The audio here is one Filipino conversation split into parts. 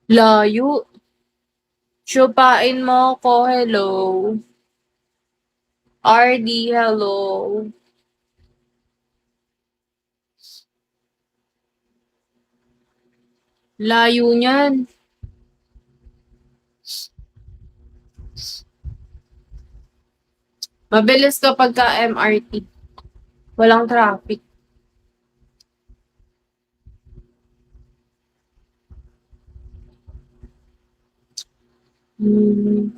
Layo. Siupain mo ko, hello. RD, hello. Layo niyan. Mabilis kapag ka MRT. Walang traffic.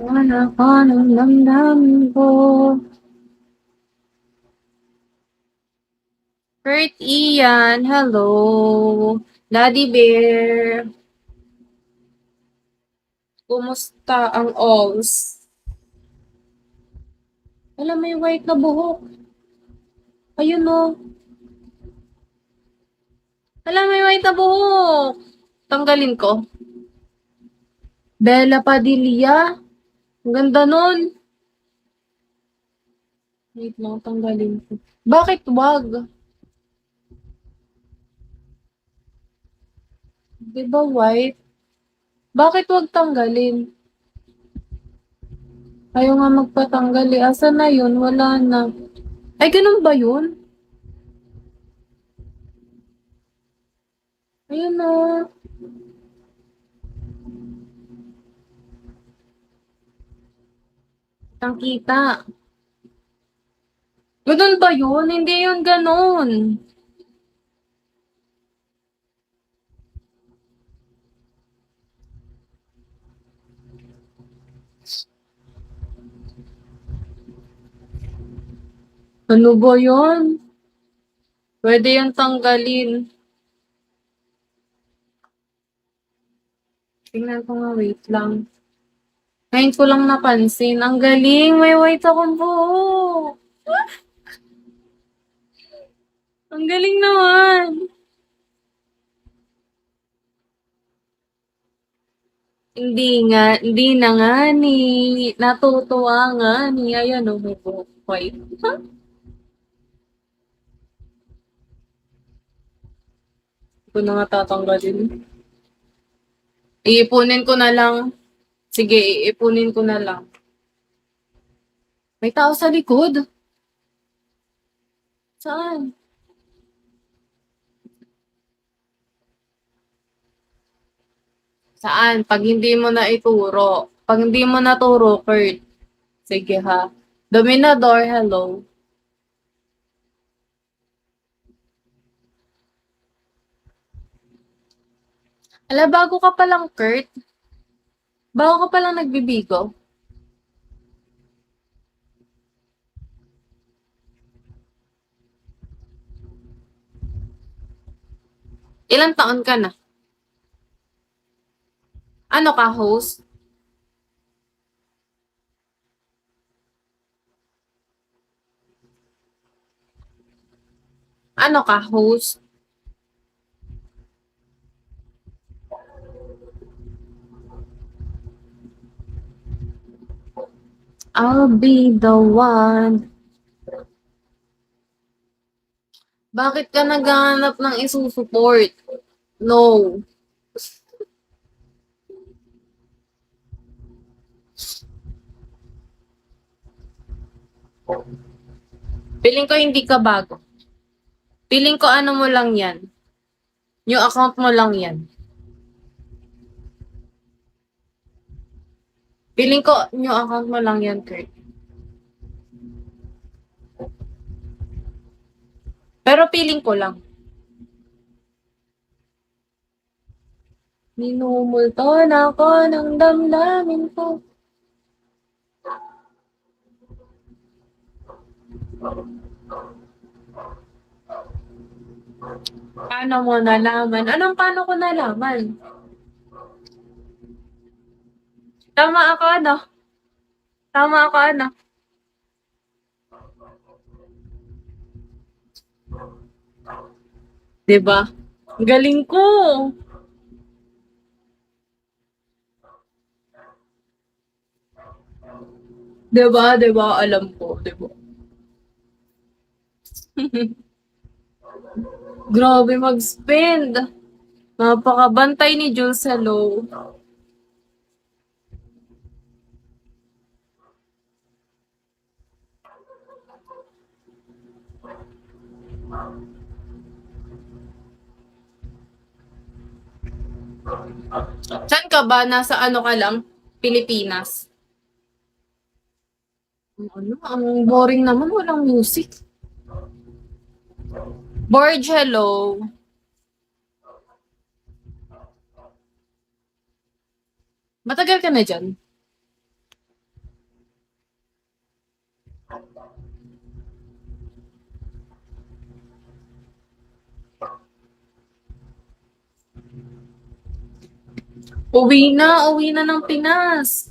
Wala ka ng damdamin ko. Kurt Ian, hello. Daddy Bear. Kumusta ang alls? Alam, may white na buhok. Ayun o. Alam, may white na buhok. Tanggalin ko. Bella Padilla. Ang ganda nun. Wait lang, tanggalin ko. Bakit wag? Di ba white? Bakit wag tanggalin? Ayaw nga magpatanggal eh. Asa na yun? Wala na. Ay, ganun ba yun? Ayun na. Kitang-kita. Ganun ba yun? Hindi yun ganun. Ano ba yun? Pwede yung tanggalin. Tingnan ko nga, wait lang. Ngayon ko lang napansin. Ang galing, may white akong buhok. Ang galing naman. Hindi na nga ni. Natutuwa nga ni. Ayan o, may buhok white. Ha? Hindi ko na nga tatanggalin. Iipunin ko na lang. Sige, iipunin ko na lang. May tao sa likod. Saan? Saan? Pag hindi mo na ituro. Pag hindi mo naturo, Kurt. Sige ha. Dominador, hello. Ala, bago ka palang, Kurt. Bago ka palang nagbibigo. Ilang taon ka na? Ano ka, host? Ano ka, host? I'll be the one. Bakit ka naghahanap ng isusuport? No. Piling ko hindi ka bago. Piling ko ano mo lang yan. Yung account mo lang yan. Piling ko yung account mo lang yan, Kurt. Pero piling ko lang. Minumulto na ako ng damdamin ko. Paano mo nalaman? Anong paano ko nalaman? Tama ako, ano? Tama ako, ano? Diba? Galing ko. Diba? Diba? Alam ko. Diba? Grabe mag-spend. Napakabantay ni Jules, hello. Saan ka ba? Nasa ano ka lang? Pilipinas? Ano? Ang boring naman. Walang music. Borge, hello. Matagal ka na dyan? Uwi na ng Pinas.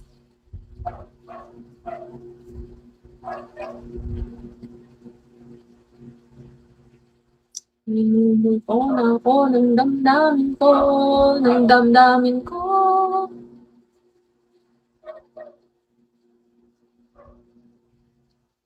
Minumuko na ako ng damdamin ko, ng damdamin ko.